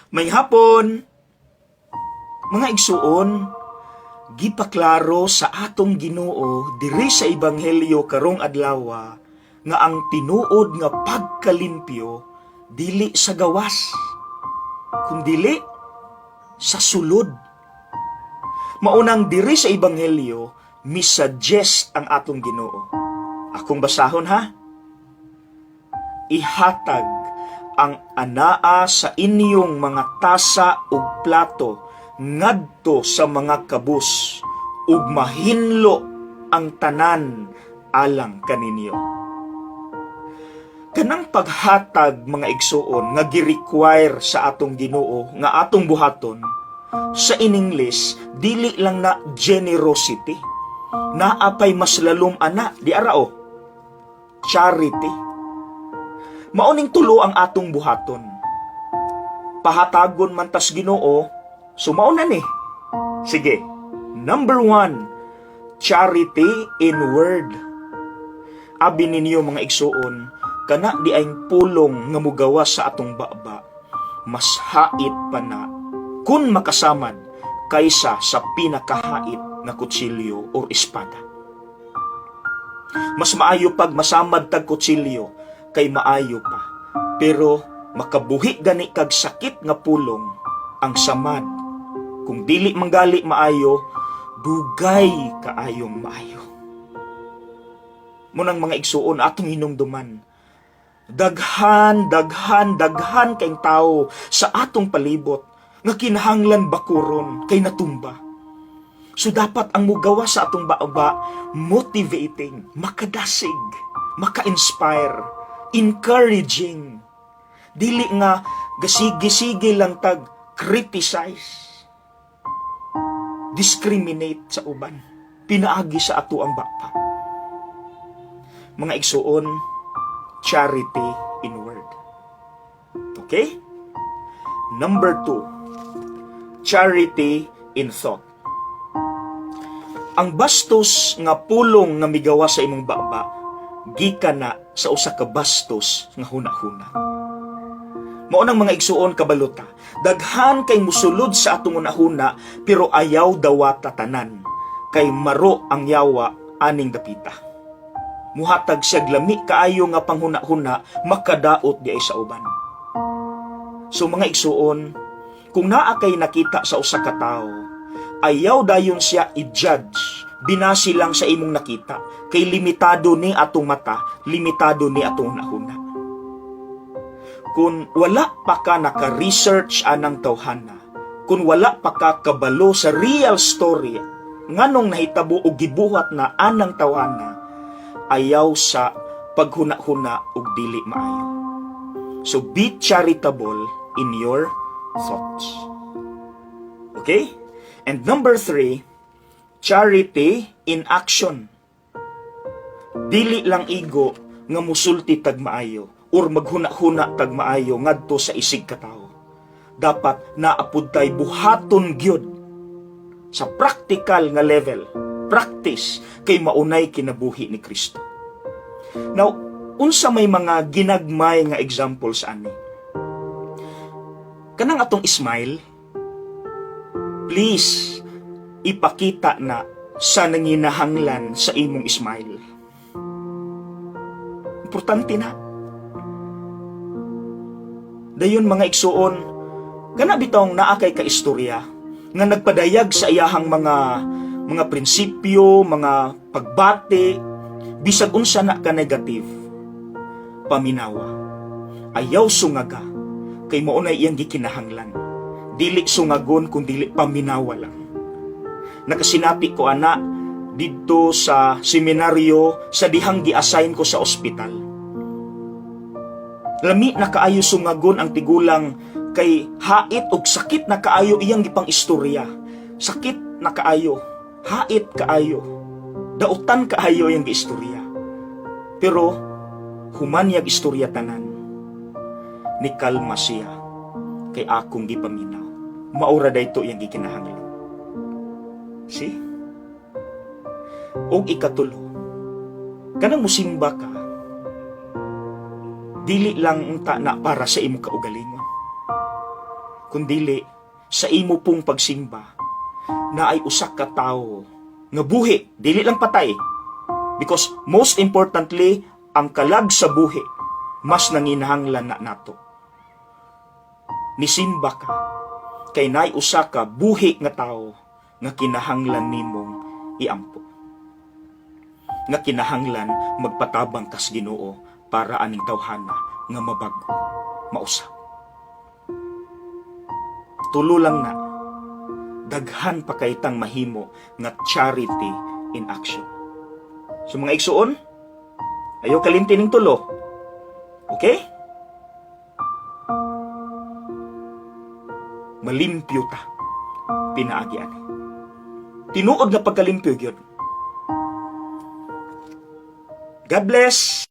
May hapon, mga igsuon, gipaklaro sa atong Ginoo diri sa ebanghelyo karong adlaw nga ang tinuod nga pagkalimpyo dili sa gawas, kundili sa sulod. Maunang diri sa ebanghelyo misuggest ang atong Ginoo. Akong basahon ha. Ihatag ang anaa sa inyong mga tasa ug plato ngadto sa mga kabus ug mahinlo ang tanan alang kaninyo. Kanang paghatag mga igsuon nga gi-require sa atong Ginoo nga atong buhaton sa in English dili lang na generosity, naapay mas lalom ana di arao charity. Mauning tulo ang atong buhaton. Pahatagon man tas Ginoo, sumao na ni. Sige. Number 1, charity in word. Abi ninyo mga igsuon, kana di ay pulong nga mugawas sa atong baba, mas hait pa na kun makasamad kaysa sa pinakahait nga kutsilyo o espada. Mas maayo pag masamad tag kutsilyo kay maayo pa. Pero makabuhi gani kag sakit nga pulong ang samad. Kung dili manggali maayo, dugay kaayong maayo. Munang mga igsuon atong hinumduman, daghan kayong tao sa atong palibot nga kinahanglan bakuron kay natumba. So dapat ang mugawa sa atong baba motivating, makadasig, maka-inspire, encouraging. Dili nga gasigi-sige lang tag criticize, discriminate sa uban, pinaagi sa ato ang bapa. Mga igsuon, charity in word. Okay? Number 2, charity in thought. Ang bastos nga pulong nga migawa sa imong baba gikan na sa usa ka bastos nga hunahuna. Mao nang mga igsuon kabalota, daghan kay musulod sa atong hunahuna pero ayaw dawata tanan kay maro ang yawa aning dapita. Muhatag siya lami kaayo nga panghuna-huna makadaot di ay sa uban. So mga igsuon, kung naa kay nakita sa usa ka tawo, ayaw dayon siya i-judge binasi lang sa imong nakita kay limitado ni atong mata, limitado ni atong hunahuna. Kung wala pa ka naka-research anang tawhana, kung wala pa ka kabalo sa real story nganong nahitabo og gibuhat na anang tawhana, ayaw sa paghuna-huna og dili maayo. So be charitable in your thoughts. Okay? And number 3, charity in action. Dili lang igo nga musulti tag maayo or maghuna-huna tag maayo ngadto sa isig ka tawo. Dapat naapud tay buhaton gyud sa practical nga level, practice kay maunay kinabuhi ni Kristo. Now, unsa may mga ginagmay nga examples ani? Kanang atong smile, please ipakita na sa nanginahanglan sa imong smile. Importante na. Dayon mga igsuon, kana bitong naa kay kaistorya nga nagpadayag sa iyahang mga prinsipyo, mga pagbati, bisag unsa na ka negative. Paminawa. Ayaw sungaga kay mao na iyang gikinahanglan. Dili sungagon kun dili paminawa lang. Nakasinapi ko ana dito sa seminaryo sa dihang gi-assign ko sa ospital. Lami na kaayo sungagon ang tigulang kay hait og sakit na kaayo iyang gipang istorya. Sakit na kaayo, hait kaayo, dautan kaayo iyang giistorya. Pero human yag istorya tanan, ni kalma siya kay akong gipaminaw. Maura dayto iyang gikinahanglan. See? Og ikatulo, kanang musimba ka, dili lang unta na para sa imong kaugalingon. kundili sa imo pong pagsimba na ay usa ka tawo nga buhi, dili lang patay. Because most importantly, ang kalag sa buhi mas nanginahanglan na nato. Nisimba ka kay naay usa ka buhi nga tawo nga kinahanglan nimong iampo. Nga kinahanglan magpatabang kas Ginoo para aning tawhana nga mabago, mausap. Tulo lang na, daghan pa kay tang mahimo nga charity in action. So mga igsuon, ayaw kalimti ning tulo. Okay? Malimpyo ta, pinaagi ani. Tinuod nga pagkalimpyo gyud. God bless!